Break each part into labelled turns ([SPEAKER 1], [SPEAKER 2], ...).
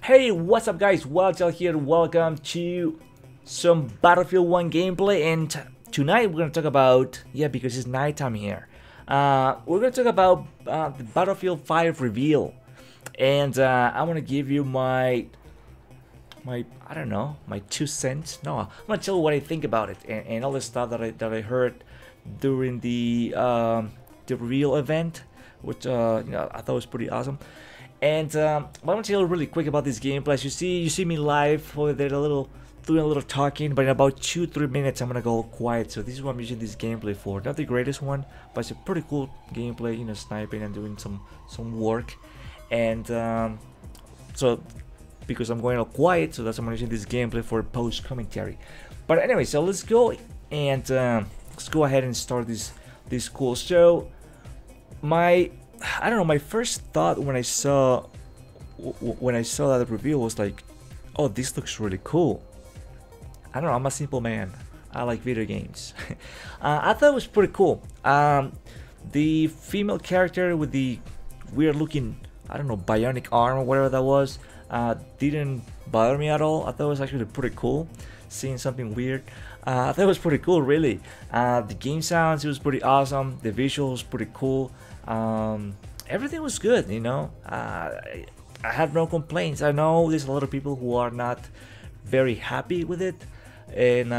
[SPEAKER 1] Hey, what's up guys, Wildchild here, welcome to some Battlefield 1 gameplay, and tonight we're gonna talk about, because it's nighttime here, we're gonna talk about the Battlefield 5 reveal, and I wanna give you my I don't know, my 2 cents, no, I'm gonna tell you what I think about it, and all the stuff that I heard during the reveal event, which I thought was pretty awesome. And I want to tell you really quick about this gameplay. As you see me live over there, doing a little talking, but in about 2-3 minutes I'm gonna go quiet. So this is what I'm using this gameplay for. Not the greatest one, but it's a pretty cool gameplay. You know, sniping and doing some work. And so because I'm going all quiet, so that's why I'm using this gameplay for post commentary. But anyway, so let's go and let's go ahead and start this cool show. I don't know, my first thought when I saw that reveal was like, oh, this looks really cool. I don't know, I'm a simple man, I like video games. I thought it was pretty cool. The female character with the weird looking, I don't know, bionic arm or whatever that was, didn't bother me at all. I thought it was actually pretty cool seeing something weird. I thought it was pretty cool, really. The game sounds, it was pretty awesome. The visuals pretty cool. Everything was good, you know. I have no complaints. I know there's a lot of people who are not very happy with it, and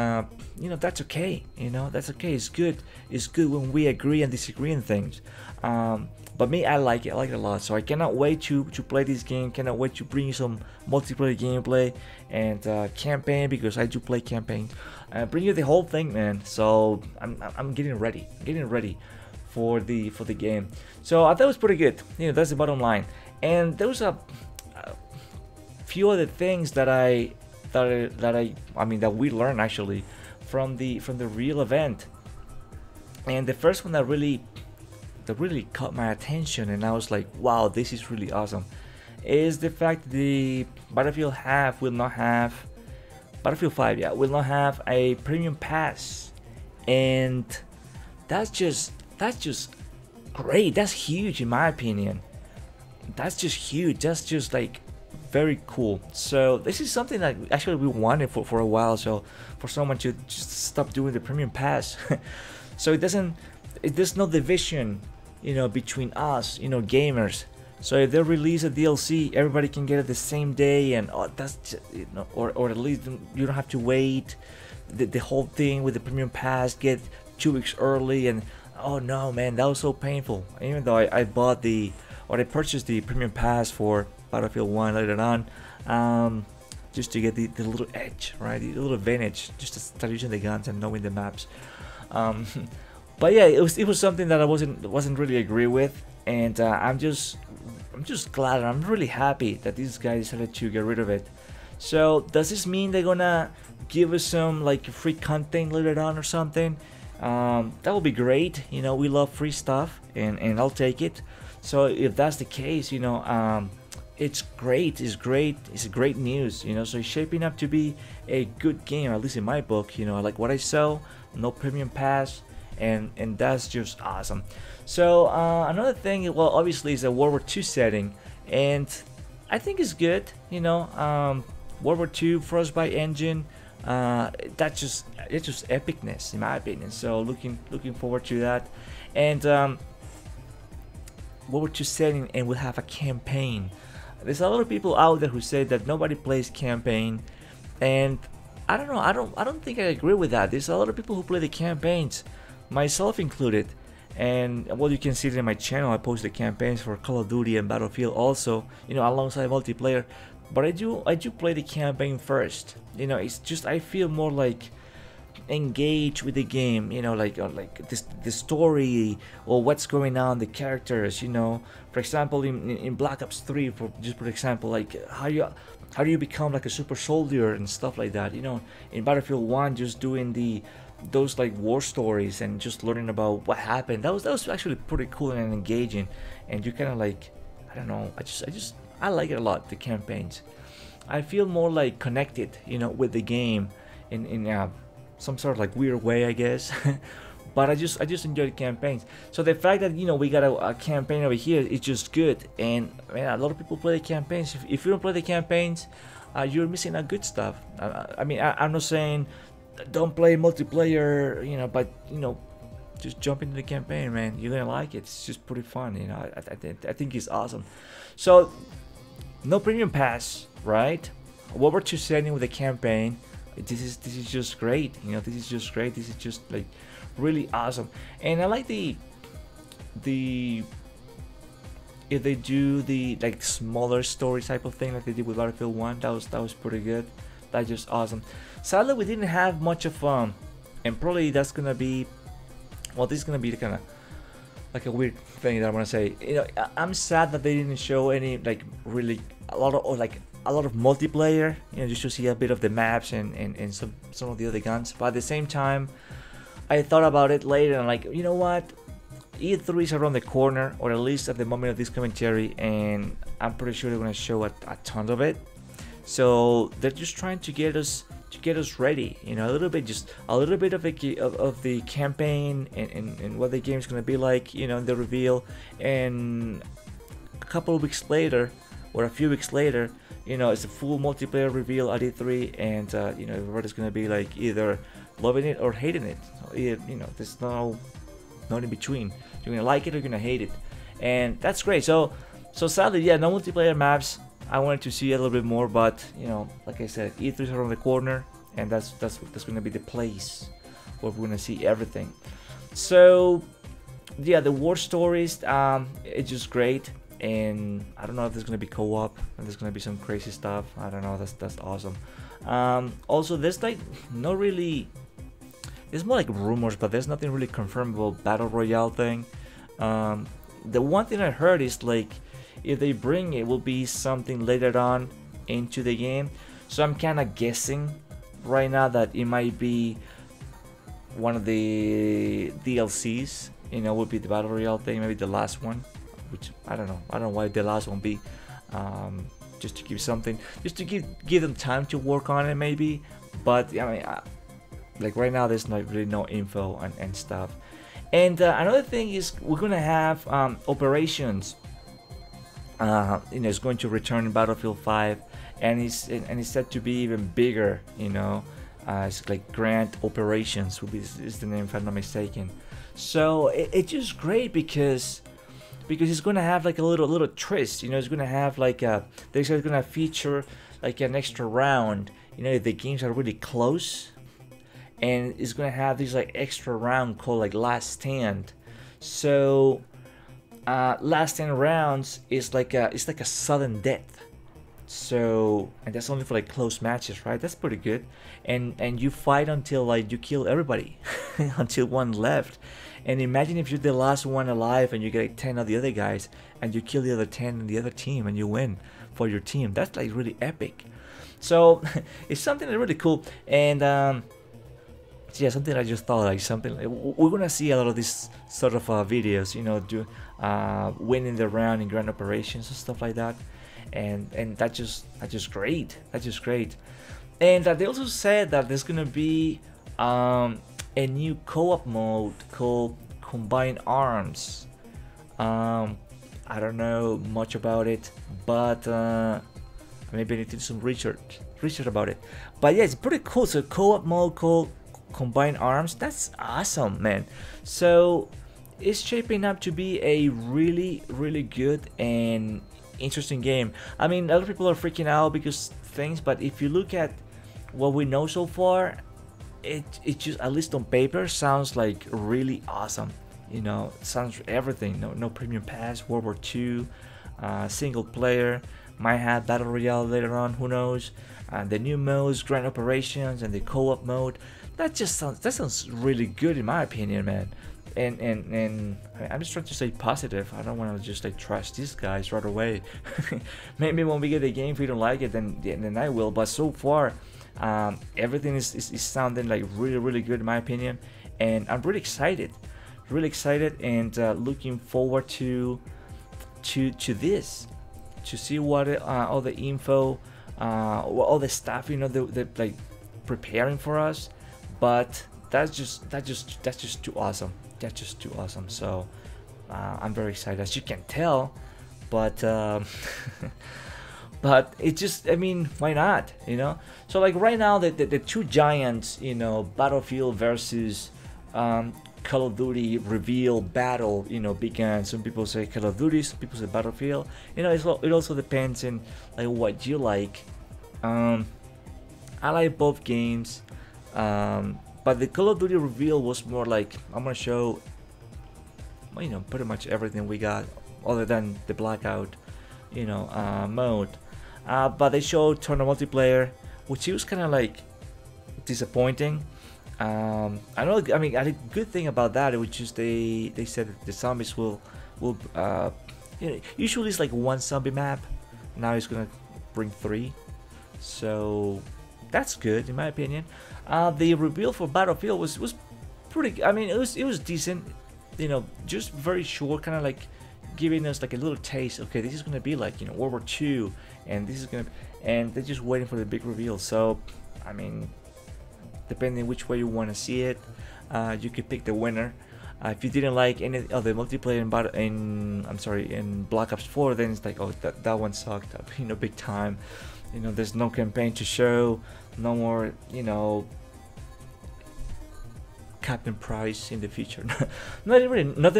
[SPEAKER 1] you know, that's okay. You know, that's okay. It's good. It's good when we agree and disagree on things. But me, I like it. I like it a lot. So I cannot wait to play this game. Cannot wait to bring you some multiplayer gameplay and campaign, because I do play campaign. Bring you the whole thing, man. So I'm getting ready. Getting ready for the game. So I thought it was pretty good. You know, that's the bottom line. And there was a few other things that we learned actually from the real event. And the first one that really caught my attention, and I was like, wow, this is really awesome, is the fact that the Battlefield 5 will not have a premium pass. And that's just great. That's huge in my opinion. That's just huge. That's just like very cool. So this is something that actually we wanted for a while. So for someone to just stop doing the premium pass, so there's no division, you know, between us, you know, gamers. So if they release a DLC, everybody can get it the same day, and that's just, you know, or at least you don't have to wait the whole thing with the premium pass, get 2 weeks early. And oh no, man, that was so painful. Even though I purchased the premium pass for Battlefield 1 later on, just to get the little edge, right, the little advantage, just to start using the guns and knowing the maps. But yeah, it was something that I wasn't really agree with, and I'm just glad, and I'm really happy that these guys decided to get rid of it. So does this mean they're gonna give us some like free content later on or something? That would be great. You know, we love free stuff, and I'll take it. So if that's the case, you know, it's great. It's great news. You know, so it's shaping up to be a good game, at least in my book. You know, I like what I saw. No premium pass, and that's just awesome. So another thing, well, obviously, is a World War II setting, and I think it's good. You know, World War II Frostbite engine. It's just epicness in my opinion. So looking forward to that. And World War II setting, and we'll have a campaign. There's a lot of people out there who say that nobody plays campaign, and I don't know, I don't think I agree with that. There's a lot of people who play the campaigns, myself included. And well, you can see it in my channel. I post the campaigns for Call of Duty and Battlefield also, you know, alongside multiplayer. But I do play the campaign first. You know, it's just I feel more like engaged with the game. You know, like the story, or what's going on, the characters. You know, for example, in Black Ops 3, for example, like how do you become like a super soldier and stuff like that. You know, in Battlefield 1, just doing those like war stories and just learning about what happened. That was actually pretty cool and engaging. And you kind of like, I don't know, I like it a lot, the campaigns. I feel more like connected, you know, with the game in some sort of like weird way, I guess. but I just enjoy campaigns. So the fact that, you know, we got a campaign over here is just good. And man, a lot of people play the campaigns. If you don't play the campaigns, you're missing out good stuff. I mean, I'm not saying don't play multiplayer, you know, but you know, just jump into the campaign, man. You're gonna like it. It's just pretty fun, you know. I think it's awesome. So no premium pass, right? World War II setting with the campaign. This is just great, you know. This is just great. This is just like really awesome. And I like the if they do the like smaller story type of thing like they did with Battlefield 1, that was pretty good. That's just awesome. Sadly, we didn't have much of and probably that's gonna be, well, this is gonna be kind of like a weird thing that I want to say. You know, I'm sad that they didn't show any like really a lot of multiplayer. You know, just to see a bit of the maps and some of the other guns. But at the same time, I thought about it later and like, you know what? E3 is around the corner, or at least at the moment of this commentary, and I'm pretty sure they're gonna show a ton of it. So they're just trying to get us ready, you know, a little bit of the campaign and what the game's gonna be like, you know, the reveal. And a couple of weeks later, or a few weeks later, you know, it's a full multiplayer reveal at E3, and you know, everybody's gonna be like either loving it or hating it. You know, there's no in between. You're gonna like it or you're gonna hate it, and that's great. So sadly, yeah, no multiplayer maps. I wanted to see a little bit more, but you know, like I said, E3 is around the corner, and that's gonna be the place where we're gonna see everything. So yeah, the war stories, it's just great, and I don't know if there's gonna be co-op and there's gonna be some crazy stuff. I don't know. That's awesome. Also, there's like no really. It's more like rumors, but there's nothing really confirmable battle royale thing. The one thing I heard is like, if they bring it, will be something later on into the game. So I'm kind of guessing right now that it might be one of the DLCs. You know, would be the battle royale thing, maybe the last one. Which I don't know. I don't know why the last one be. Just to give something, just to give them time to work on it, maybe. But I mean, like right now, there's not really no info and stuff. And another thing is we're gonna have operations. You know, it's going to return in Battlefield 5, and it's said to be even bigger. You know, it's like Grand Operations is the name, if I'm not mistaken. So it's just great because it's gonna have like a little twist. You know, it's gonna have like they're gonna feature like an extra round. You know, if the games are really close, and it's gonna have these like extra round called like Last Stand. So last 10 rounds is like a sudden death. So, and that's only for like close matches, right? That's pretty good. And you fight until like you kill everybody until one left. And imagine if you're the last one alive and you get like 10 of the other guys and you kill the other 10 in the other team and you win for your team. That's like really epic. So it's something that's really cool. And yeah, something I just thought, like something like, we're gonna see a lot of these sort of videos, you know, winning the round in grand operations and stuff like that, and that's just great. That's just great. And they also said that there's gonna be a new co-op mode called Combined Arms. I don't know much about it, but maybe I need to do some research about it. But yeah, it's pretty cool. So co-op mode called Combined Arms. That's awesome, man. So it's shaping up to be a really good and interesting game. I mean, a lot of people are freaking out because things, but if you look at what we know so far, it just, at least on paper, sounds like really awesome. You know, it sounds everything. No premium pass, World War II, single player, might have battle royale later on, who knows. The new modes, grand operations, and the co-op mode. That sounds really good in my opinion, man. And I'm just trying to stay positive. I don't want to just like trash these guys right away. Maybe when we get the game, if we don't like it, then I will. But so far, everything is sounding like really good in my opinion, and I'm really excited, and looking forward to this, to see what all the info, all the stuff, you know, the like preparing for us. But that's just too awesome. That's just too awesome. So I'm very excited, as you can tell. But but it just, I mean, why not, you know? So like right now, the two giants, you know, Battlefield versus Call of Duty reveal battle, you know, began. Some people say Call of Duty, some people say Battlefield. You know, it also depends on like what you like. I like both games, but the Call of Duty reveal was more like, I'm gonna show, you know, pretty much everything we got, other than the blackout, you know, mode. But they showed tournament multiplayer, which was kind of like disappointing. I know. I mean, a good thing about that, which is they said that the zombies will you know, usually it's like one zombie map. Now it's gonna bring 3, so that's good in my opinion. The reveal for Battlefield was pretty. I mean, it was decent. You know, just very short, kind of like giving us like a little taste. Okay, this is gonna be like, you know, World War II, and this is gonna, and they're just waiting for the big reveal. So, I mean, depending which way you want to see it, you could pick the winner. If you didn't like any of the multiplayer in Black Ops 4, then it's like, oh, that one sucked, you know, big time. You know, there's no campaign to show, no more, you know, Captain Price in the future. nothing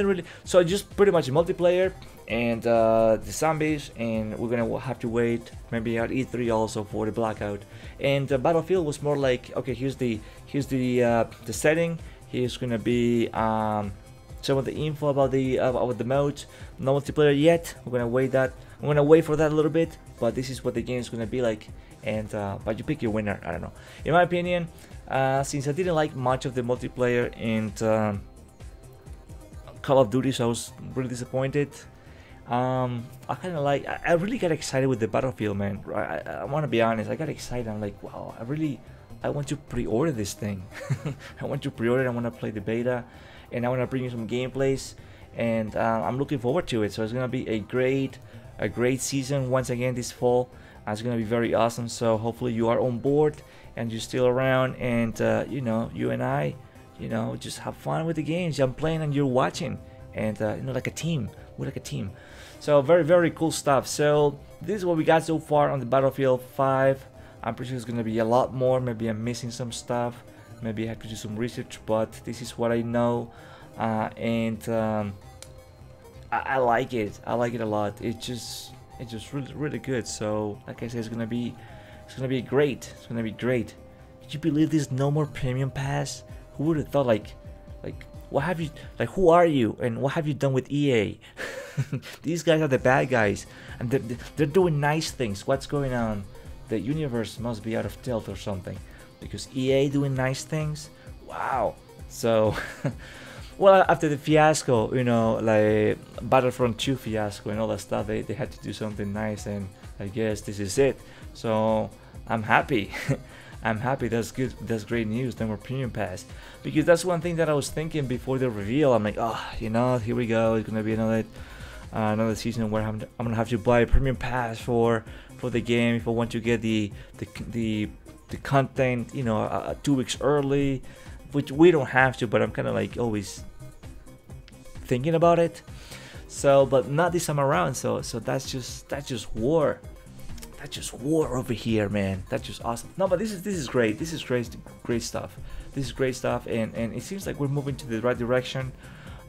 [SPEAKER 1] really. So just pretty much multiplayer and the zombies, and we're gonna have to wait maybe at E3 also for the blackout. And Battlefield was more like, okay, here's the setting. Here's gonna be some of the info about the mode. No multiplayer yet. We're gonna wait that. I'm gonna wait for that a little bit. But this is what the game is gonna be like. And but you pick your winner. I don't know. In my opinion, since I didn't like much of the multiplayer and Call of Duty, so I was really disappointed. I kind of like. I really got excited with the Battlefield, man. I want to be honest. I got excited. I'm like, wow. I want to pre-order this thing. I want to pre-order. I want to play the beta, and I want to bring you some gameplays. And I'm looking forward to it. So it's gonna be a great season once again this fall. It's gonna be very awesome. So hopefully you are on board and you're still around, and you know, you and I, you know, just have fun with the games. I'm playing and you're watching, and you know, like a team. We're like a team. So very cool stuff. So this is what we got so far on the Battlefield 5. I'm pretty sure it's gonna be a lot more. Maybe I'm missing some stuff. Maybe I have to do some research, but this is what I know, and I like it. I like it a lot. It's just really good. So like I said, it's gonna be great. It's gonna be great. Did you believe there's no more premium pass? Who would have thought? Like what have you, like, who are you and what have you done with EA? These guys are the bad guys, and they're doing nice things. What's going on? The universe must be out of tilt or something, because EA doing nice things. Wow. So well, after the fiasco, you know, like Battlefront 2 fiasco and all that stuff, they had to do something nice, and I guess this is it. So I'm happy. I'm happy. That's good. That's great news. No more premium pass, because that's one thing that I was thinking before the reveal. I'm like, oh, you know, here we go. It's gonna be another season where I'm gonna have to buy a premium pass for the game if I want to get the content, you know, 2 weeks early, which we don't have to. But I'm kind of like always thinking about it. So, but not this time around. So that's just war. That's just war over here, man. That's just awesome. No, but this is great. This is great stuff. This is great stuff, and it seems like we're moving to the right direction.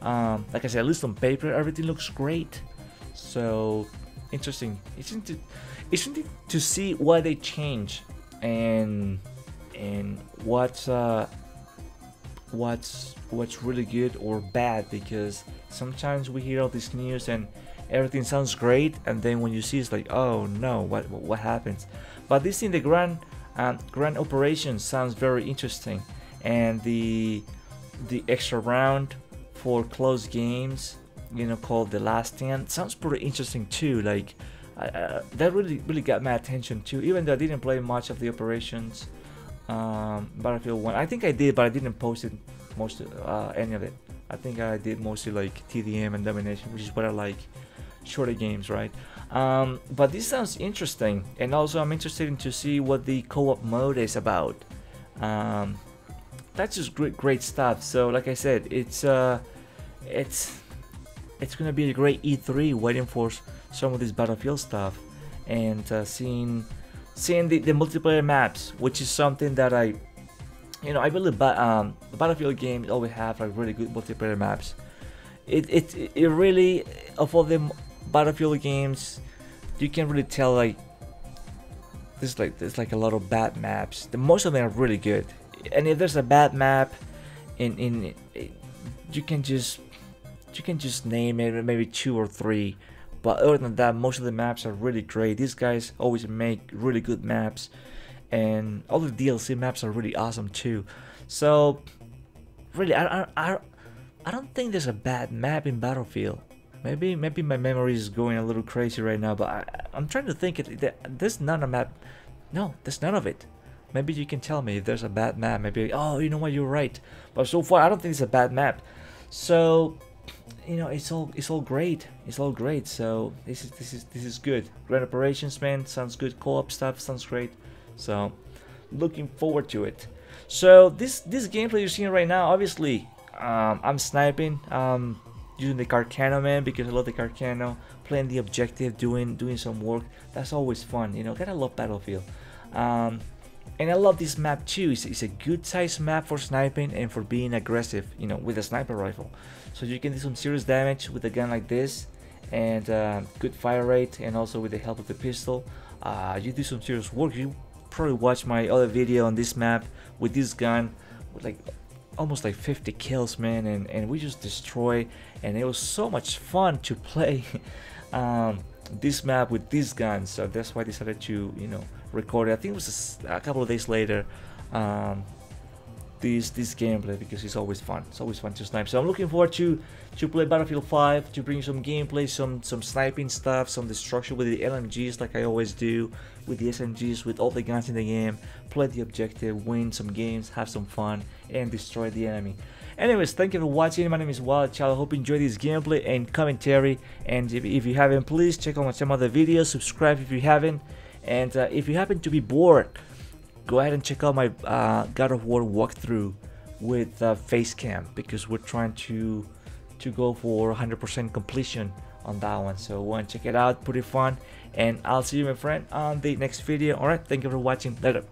[SPEAKER 1] Like I said, at least on paper, everything looks great. So interesting. It's interesting to see why they change, and what's really good or bad, because sometimes we hear all this news and everything sounds great, and then when you see, it's like, oh no, what happens? But this in the grand operation sounds very interesting, and the extra round for close games, you know, called the Last Stand, sounds pretty interesting too. Like that really got my attention too, even though I didn't play much of the operations. Battlefield 1, I think I did, but I didn't post it any of it. I think I did mostly like TDM and Domination, which is what I like. Shorter games, right? But this sounds interesting, and also I'm interested in to see what the co-op mode is about. that's just great stuff. So like I said, it's gonna be a great E3 waiting for some of this Battlefield stuff, and seeing the multiplayer maps, which is something that I believe Battlefield games always have like really good multiplayer maps. It really, of all the Battlefield games, you can really tell like there's like a lot of bad maps. Most of them are really good, and if there's a bad map in you can just name it, maybe 2 or 3, but other than that, most of the maps are really great. These guys always make really good maps, and all the DLC maps are really awesome too. So really, I don't think there's a bad map in Battlefield. Maybe my memory is going a little crazy right now, but I'm trying to think there's not a map. No, there's none of it. Maybe you can tell me if there's a bad map. Maybe, oh, you know what, you're right. But so far, I don't think it's a bad map. So, it's all great. It's all great. So this is good. Great operations, man. Sounds good. Co-op stuff sounds great. So looking forward to it. So this gameplay you're seeing right now, obviously, I'm sniping. Using the Carcano, man, because I love the Carcano. Playing the objective, doing some work. That's always fun. Gotta love Battlefield. And I love this map too. It's a good size map for sniping and for being aggressive, with a sniper rifle. So you can do some serious damage with a gun like this, and good fire rate, and also with the help of the pistol, you do some serious work. You probably watched my other video on this map with this gun, with like almost like 50 kills, man, and we just destroy, and it was so much fun to play this map with this gun. So that's why I decided to record it. I think it was a couple of days later, this gameplay, because it's always fun. It's always fun to snipe. So I'm looking forward to play Battlefield 5, to bring some gameplay, some sniping stuff, some destruction with the LMGs like I always do, with the SMGs, with all the guns in the game, play the objective, win some games, have some fun, and destroy the enemy. Anyways, thank you for watching. My name is Wild Child. I hope you enjoyed this gameplay and commentary. And if you haven't, please check out some other videos, subscribe if you haven't, and if you happen to be bored, go ahead and check out my God of War walkthrough with Facecam, because we're trying to go for 100% completion on that one. So want to check it out, pretty fun, and I'll see you, my friend, on the next video. Alright, thank you for watching. Later.